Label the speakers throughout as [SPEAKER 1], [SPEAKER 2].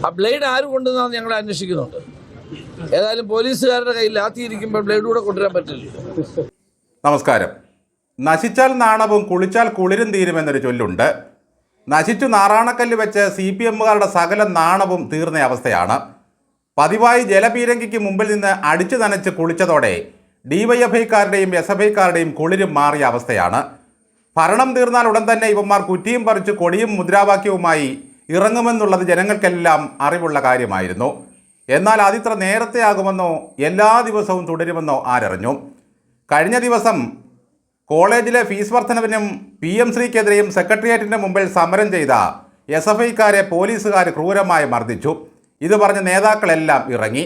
[SPEAKER 1] ആ ബ്ലേഡ് ആര് കൊണ്ടുവന്നാന്ന് ഞങ്ങൾ അന്വേഷിക്കുന്നുണ്ട്. ഏതായാലും പോലീസുകാരുടെ കയ്യിൽ ലാത്തിയിരിക്കുമ്പോൾ ബ്ലേഡ് കൂടെ കൊണ്ടുവരാൻ പറ്റില്ല.
[SPEAKER 2] നമസ്കാരം. നശിച്ചാൽ നാണവും കുളിച്ചാൽ കുളിരും തീരുമെന്നൊരു ചൊല്ലുണ്ട്. നശിച്ചു നാറാണക്കല്ല് വെച്ച് CPMകാരുടെ സകല നാണവും തീർന്ന അവസ്ഥയാണ്. പതിവായി ജലപീരങ്കിക്ക് മുമ്പിൽ നിന്ന് അടിച്ചു നനച്ച് കുളിച്ചതോടെ DYFIക്കാരുടെയും SFIക്കാരുടെയും കുളിരും മാറിയ അവസ്ഥയാണ്. ഭരണം തീർന്നാൽ ഉടൻ തന്നെ ഇവന്മാർ കുറ്റിയും പറിച്ച് കൊടിയും മുദ്രാവാക്യവുമായി ഇറങ്ങുമെന്നുള്ളത് ജനങ്ങൾക്കെല്ലാം അറിവുള്ള കാര്യമായിരുന്നു. എന്നാൽ അതിത്ര നേരത്തെ ആകുമെന്നോ എല്ലാ ദിവസവും തുടരുമെന്നോ ആരറിഞ്ഞു? കഴിഞ്ഞ ദിവസം കോളേജിലെ ഫീസ് വർധനവിനും PMശ്രീക്കെതിരെയും സെക്രട്ടേറിയറ്റിൻ്റെ മുമ്പിൽ സമരം ചെയ്ത SFIക്കാരെ പോലീസുകാർ ക്രൂരമായി മർദ്ദിച്ചു. ഇത് പറഞ്ഞ നേതാക്കളെല്ലാം ഇറങ്ങി.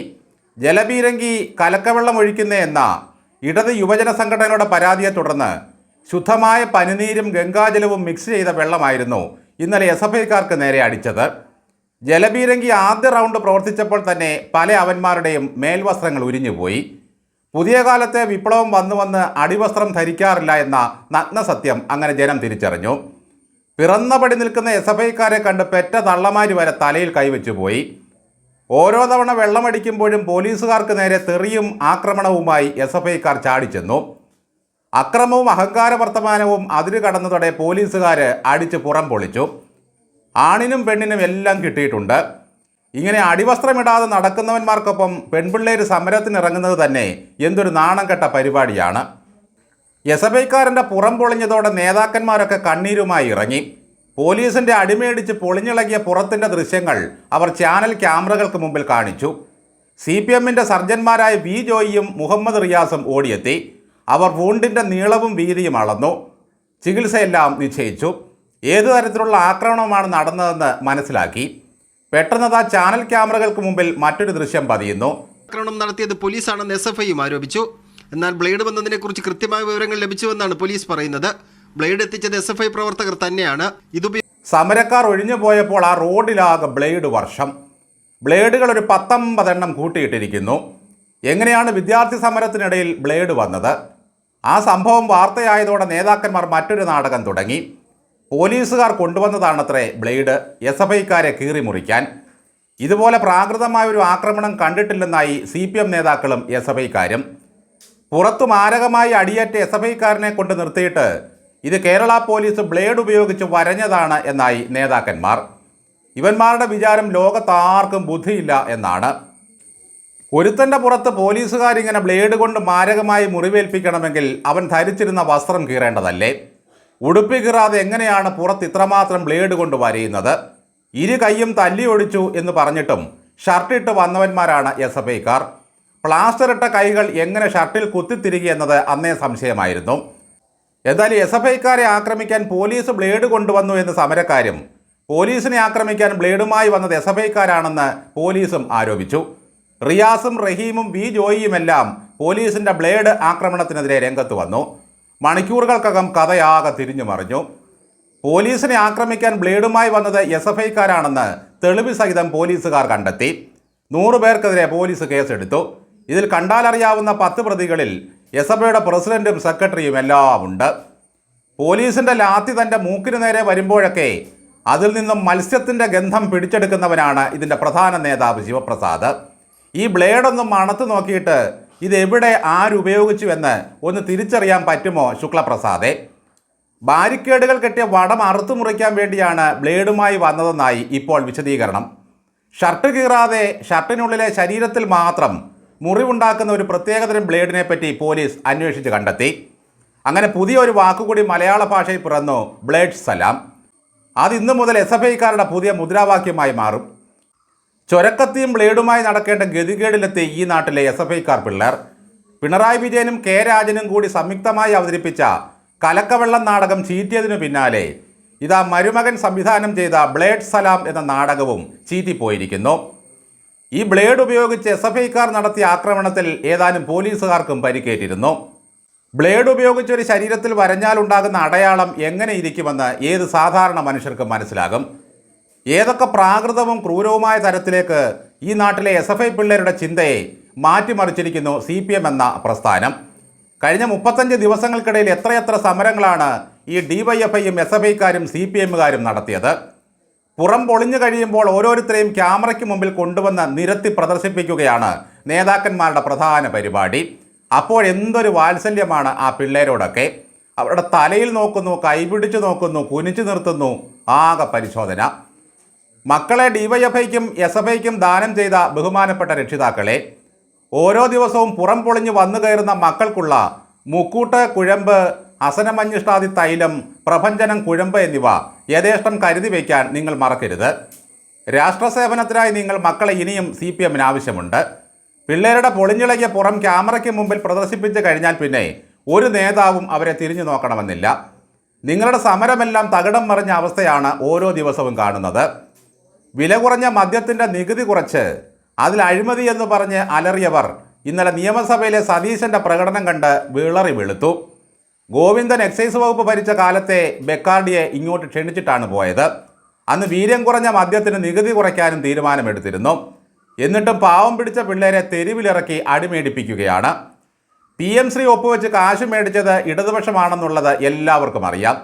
[SPEAKER 2] ജലപീരങ്കി കലക്കവെള്ളം ഒഴിക്കുന്നതെന്ന ഇടത് യുവജന സംഘടനകളുടെ പരാതിയെ തുടർന്ന് ശുദ്ധമായ പനിനീരും ഗംഗാജലവും മിക്സ് ചെയ്ത വെള്ളമായിരുന്നു ഇന്നലെ SFIക്കാർക്ക് നേരെ അടിച്ചത്. ജലപീരങ്കി ആദ്യ റൗണ്ട് പ്രവർത്തിച്ചപ്പോൾ തന്നെ പല അവന്മാരുടെയും മേൽവസ്ത്രങ്ങൾ ഉരിഞ്ഞുപോയി. പുതിയ കാലത്തെ വിപ്ലവം വന്ന് അടിവസ്ത്രം ധരിക്കാറില്ല എന്ന നഗ്ന സത്യം അങ്ങനെ ജനം തിരിച്ചറിഞ്ഞു. പിറന്നപടി നിൽക്കുന്ന SFIക്കാരെ കണ്ട് പെറ്റ തള്ളമാര് വരെ തലയിൽ കൈവച്ചു പോയി. ഓരോ തവണ വെള്ളമടിക്കുമ്പോഴും പോലീസുകാർക്ക് നേരെ തെറിയും ആക്രമണവുമായി SFIക്കാർ ചാടിച്ചെന്നു. അക്രമവും അഹങ്കാര വർത്തമാനവും അതിരു കടന്നതോടെ പോലീസുകാർ അടിച്ച് പുറം പൊളിച്ചു. ആണിനും പെണ്ണിനും എല്ലാം കിട്ടിയിട്ടുണ്ട്. ഇങ്ങനെ അടിവസ്ത്രമിടാതെ നടക്കുന്നവന്മാർക്കൊപ്പം പെൺപിള്ളേർ സമരത്തിനിറങ്ങുന്നത് തന്നെ എന്തൊരു നാണം കെട്ട പരിപാടിയാണ്. SFIക്കാരൻ്റെ പുറം പൊളിഞ്ഞതോടെ നേതാക്കന്മാരൊക്കെ കണ്ണീരുമായി ഇറങ്ങി. പോലീസിൻ്റെ അടിമേടിച്ച് പൊളിഞ്ഞിളകിയ പുറത്തിൻ്റെ ദൃശ്യങ്ങൾ അവർ ചാനൽ ക്യാമറകൾക്ക് മുമ്പിൽ കാണിച്ചു. CPMൻ്റെ സർജന്മാരായ V ജോയിയും മുഹമ്മദ് റിയാസും ഓടിയെത്തി. അവർ വൂണ്ടിൻ്റെ നീളവും വീതിയും അളന്നു. ചികിത്സയെല്ലാം നിശ്ചയിച്ചു. ഏതു തരത്തിലുള്ള ആക്രമണമാണ് നടന്നതെന്ന് മനസ്സിലാക്കി. പെട്ടെന്ന് ചാനൽ ക്യാമറകൾക്ക് മുമ്പിൽ മറ്റൊരു ദൃശ്യം പതിയുന്നു.
[SPEAKER 3] ആക്രമണം നടത്തിയത് പോലീസാണെന്ന് SFIയും ആരോപിച്ചു. എന്നാൽ ബ്ലേഡ് വന്നതിനെക്കുറിച്ച് കൃത്യമായ വിവരങ്ങൾ ലഭിച്ചുവെന്നാണ് പോലീസ് പറയുന്നത്. ബ്ലേഡ് എത്തിച്ചത് SFI പ്രവർത്തകർ തന്നെയാണ്.
[SPEAKER 2] സമരക്കാർ ഒഴിഞ്ഞു പോയപ്പോൾ ആ റോഡിലാകെ ബ്ലേഡ് വർഷം. ബ്ലേഡുകൾ ഒരു 19 എണ്ണം കൂട്ടിയിട്ടിരിക്കുന്നു. എങ്ങനെയാണ് വിദ്യാർത്ഥി സമരത്തിനിടയിൽ ബ്ലേഡ് വന്നത്? ആ സംഭവം വാർത്തയായതോടെ നേതാക്കന്മാർ മറ്റൊരു നാടകം തുടങ്ങി. പോലീസുകാർ കൊണ്ടുവന്നതാണത്രേ ബ്ലേഡ് SFIക്കാരെ കീറിമുറിക്കാൻ. ഇതുപോലെ പ്രാകൃതമായ ഒരു ആക്രമണം കണ്ടിട്ടില്ലെന്നായി CPM നേതാക്കളും SFIക്കാരും. പുറത്തു മാരകമായി അടിയേറ്റ SFIക്കാരനെ കൊണ്ട് നിർത്തിയിട്ട് ഇത് കേരള പോലീസ് ബ്ലേഡ് ഉപയോഗിച്ച് വരഞ്ഞതാണ് എന്നായി നേതാക്കന്മാർ. ഇവന്മാരുടെ വിചാരം ലോകത്താർക്കും ബുദ്ധിയില്ല എന്നാണ്. ഒരുത്തൻ്റെ പുറത്ത് പോലീസുകാരിങ്ങനെ ബ്ലേഡ് കൊണ്ട് മാരകമായി മുറിവേൽപ്പിക്കണമെങ്കിൽ അവൻ ധരിച്ചിരുന്ന വസ്ത്രം കീറേണ്ടതല്ലേ? ഉടുപ്പി കീറാതെ എങ്ങനെയാണ് പുറത്ത് ഇത്രമാത്രം ബ്ലേഡ് കൊണ്ട് വരയുന്നത്? ഇരു കൈയും തല്ലി ഒടിച്ചു എന്ന് പറഞ്ഞിട്ടും ഷർട്ടിട്ട് വന്നവന്മാരാണ് SFIക്കാർ. പ്ലാസ്റ്ററിട്ട കൈകൾ എങ്ങനെ ഷർട്ടിൽ കുത്തിത്തിരികെ എന്നത് അന്നേ സംശയമായിരുന്നു. എന്തായാലും SFIക്കാരെ ആക്രമിക്കാൻ പോലീസ് ബ്ലേഡ് കൊണ്ടുവന്നു എന്ന് സമരക്കാരും പോലീസിനെ ആക്രമിക്കാൻ ബ്ലേഡുമായി വന്നത് SFIക്കാരാണെന്ന് പോലീസും ആരോപിച്ചു. റിയാസും റഹീമും V ജോയിയുമെല്ലാം പോലീസിൻ്റെ ബ്ലേഡ് ആക്രമണത്തിനെതിരെ രംഗത്ത് വന്നു. മണിക്കൂറുകൾക്കകം കഥയാകെ തിരിഞ്ഞു മറിഞ്ഞു. പോലീസിനെ ആക്രമിക്കാൻ ബ്ലേഡുമായി വന്നത് SFIക്കാരാണെന്ന് തെളിവ് സഹിതം പോലീസുകാർ കണ്ടെത്തി. 100 പേർക്കെതിരെ പോലീസ് കേസെടുത്തു. ഇതിൽ കണ്ടാലറിയാവുന്ന 10 പ്രതികളിൽ SFIയുടെ പ്രസിഡന്റും സെക്രട്ടറിയും എല്ലാം ഉണ്ട്. പോലീസിൻ്റെ ലാത്തി തൻ്റെ മൂക്കിന് നേരെ വരുമ്പോഴൊക്കെ അതിൽ നിന്നും മത്സ്യത്തിൻ്റെ ഗന്ധം പിടിച്ചെടുക്കുന്നവനാണ് ഇതിൻ്റെ പ്രധാന നേതാവ് ശിവപ്രസാദ്. ഈ ബ്ലേഡൊന്നും മണത്ത് നോക്കിയിട്ട് ഇതെവിടെ ആരുപയോഗിച്ചു എന്ന് ഒന്ന് തിരിച്ചറിയാൻ പറ്റുമോ ശുക്ലപ്രസാദെ? ബാരിക്കേഡുകൾ കെട്ടിയ വടം അറുത്തു മുറിക്കാൻ വേണ്ടിയാണ് ബ്ലേഡുമായി വന്നതെന്നായി ഇപ്പോൾ വിശദീകരണം. ഷർട്ട് കീറാതെ ഷർട്ടിനുള്ളിലെ ശരീരത്തിൽ മാത്രം മുറിവുണ്ടാക്കുന്ന ഒരു പ്രത്യേകതരം ബ്ലേഡിനെ പറ്റി പോലീസ് അന്വേഷിച്ച് കണ്ടെത്തി. അങ്ങനെ പുതിയൊരു വാക്കുകൂടി മലയാള ഭാഷയിൽ പിറന്നു, ബ്ലേഡ് സലാം. അത് ഇന്നു മുതൽ SFIക്കാരുടെ പുതിയ മുദ്രാവാക്യമായി മാറും. ചൊരക്കത്തിയും ബ്ലേഡുമായി നടക്കേണ്ട ഗതികേടിലെത്തി ഈ നാട്ടിലെ SFIക്കാർ പിള്ളേർ. പിണറായി വിജയനും K രാജനും കൂടി സംയുക്തമായി അവതരിപ്പിച്ച കലക്കവെള്ളം നാടകം ചീറ്റിയതിനു പിന്നാലെ ഇതാ മരുമകൻ സംവിധാനം ചെയ്ത ബ്ലേഡ് സലാം എന്ന നാടകവും ചീറ്റിപ്പോയിരിക്കുന്നു. ഈ ബ്ലേഡ് ഉപയോഗിച്ച് SFIക്കാർ നടത്തിയ ആക്രമണത്തിൽ ഏതാനും പോലീസുകാർക്കും പരിക്കേറ്റിരുന്നു. ബ്ലേഡ് ഉപയോഗിച്ചൊരു ശരീരത്തിൽ വരഞ്ഞാൽ ഉണ്ടാകുന്ന അടയാളം എങ്ങനെ ഇരിക്കുമെന്ന് ഏത് സാധാരണ മനുഷ്യർക്കും മനസ്സിലാകും. ഏതൊക്കെ പ്രാകൃതവും ക്രൂരവുമായ തരത്തിലേക്ക് ഈ നാട്ടിലെ SFI പിള്ളേരുടെ ചിന്തയെ മാറ്റിമറിച്ചിരിക്കുന്നു CPM എന്ന പ്രസ്ഥാനം. കഴിഞ്ഞ 35 ദിവസങ്ങൾക്കിടയിൽ എത്രയെത്ര സമരങ്ങളാണ് ഈ DYFIയും SFIക്കാരും CPMകാരും നടത്തിയത്. പുറം പൊളിഞ്ഞു കഴിയുമ്പോൾ ഓരോരുത്തരെയും ക്യാമറയ്ക്ക് മുമ്പിൽ കൊണ്ടുവന്ന് നിരത്തി പ്രദർശിപ്പിക്കുകയാണ് നേതാക്കന്മാരുടെ പ്രധാന പരിപാടി. അപ്പോഴെന്തൊരു വാത്സല്യമാണ് ആ പിള്ളേരോടൊക്കെ. അവരുടെ തലയിൽ നോക്കുന്നു, കൈപിടിച്ച് നോക്കുന്നു, കുനിച്ചു നിർത്തുന്നു, ആകെ പരിശോധന. മക്കളെ DYFIക്കും SFIക്കും ദാനം ചെയ്ത ബഹുമാനപ്പെട്ട രക്ഷിതാക്കളെ, ഓരോ ദിവസവും പുറം പൊളിഞ്ഞ് വന്നു കയറുന്ന മക്കൾക്കുള്ള മുക്കൂട്ട്, കുഴമ്പ്, അസനമഞ്ഞിഷ്ടാദി തൈലം, പ്രഭഞ്ജനം, കുഴമ്പ് എന്നിവ യഥേഷ്ടം കരുതി വയ്ക്കാൻ നിങ്ങൾ മറക്കരുത്. രാഷ്ട്രസേവനത്തിനായി നിങ്ങൾ മക്കളെ ഇനിയും CPMന് ആവശ്യമുണ്ട്. പിള്ളേരുടെ പൊളിഞ്ഞിളകിയ പുറം ക്യാമറയ്ക്ക് മുമ്പിൽ പ്രദർശിപ്പിച്ച് കഴിഞ്ഞാൽ പിന്നെ ഒരു നേതാവും അവരെ തിരിഞ്ഞു നോക്കണമെന്നില്ല. നിങ്ങളുടെ സമരമെല്ലാം തകിടം മറിഞ്ഞ അവസ്ഥയാണ് ഓരോ ദിവസവും കാണുന്നത്. വില കുറഞ്ഞ മദ്യത്തിൻ്റെ നികുതി കുറച്ച് അതിൽ അഴിമതി എന്ന് പറഞ്ഞ് അലറിയവർ ഇന്നലെ നിയമസഭയിലെ സതീശൻ്റെ പ്രകടനം കണ്ട് വിളറി വെളുത്തു. ഗോവിന്ദൻ എക്സൈസ് വകുപ്പ് ഭരിച്ച കാലത്തെ ബെക്കാർഡിയെ ഇങ്ങോട്ട് ക്ഷണിച്ചിട്ടാണ് പോയത്. അന്ന് വീര്യം കുറഞ്ഞ മദ്യത്തിന് നികുതി കുറയ്ക്കാനും തീരുമാനമെടുത്തിരുന്നു. എന്നിട്ടും പാവം പിടിച്ച പിള്ളേരെ തെരുവിലിറക്കി അടിമേടിപ്പിക്കുകയാണ്. PM ശ്രീ ഒപ്പുവെച്ച് കാശ് മേടിച്ചത് ഇടതുപക്ഷമാണെന്നുള്ളത് എല്ലാവർക്കും അറിയാം.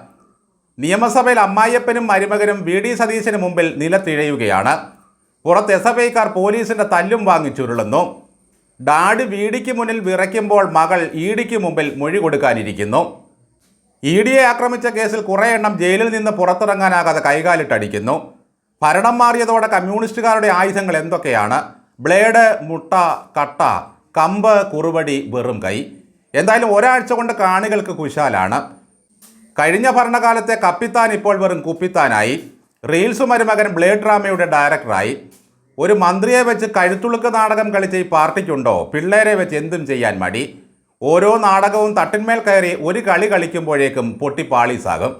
[SPEAKER 2] നിയമസഭയിൽ അമ്മായിയപ്പനും മരുമകനും VD സതീശന് മുമ്പിൽ നിലത്തിഴയുകയാണ്. പുറത്ത് SFIക്കാർ പോലീസിൻ്റെ തല്ലും വാങ്ങി ചുരുളുന്നു. ഡാഡി VDക്ക് മുന്നിൽ വിറയ്ക്കുമ്പോൾ മകൾ EDക്ക് മുമ്പിൽ മൊഴി കൊടുക്കാനിരിക്കുന്നു. EDയെ ആക്രമിച്ച കേസിൽ കുറേ എണ്ണം ജയിലിൽ നിന്ന് പുറത്തിറങ്ങാനാകാതെ കൈകാലിട്ടടിക്കുന്നു. ഭരണം മാറിയതോടെ കമ്മ്യൂണിസ്റ്റുകാരുടെ ആയുധങ്ങൾ എന്തൊക്കെയാണ്? ബ്ലേഡ്, മുട്ട, കട്ട, കമ്പ്, കുറുവടി, വെറും കൈ. എന്തായാലും ഒരാഴ്ച കൊണ്ട് കാണികൾക്ക് കുശാലാണ്. കഴിഞ്ഞ ഭരണകാലത്തെ കപ്പിത്താൻ ഇപ്പോൾ വെറും കുപ്പിത്താനായി. റീൽസ് മരുമകൻ ബ്ലേഡ് ഡ്രാമയുടെ ഡയറക്ടറായി. ഒരു മന്ത്രിയെ വെച്ച് കഴുത്തുളുക്ക് നാടകം കളിച്ച ഈ പാർട്ടിക്കുണ്ടോ പിള്ളേരെ വെച്ച് എന്തും ചെയ്യാൻ മടി? ഓരോ നാടകവും തട്ടിന്മേൽ കയറി ഒരു കളി കളിക്കുമ്പോഴേക്കും പൊട്ടിപ്പാളീസാകും.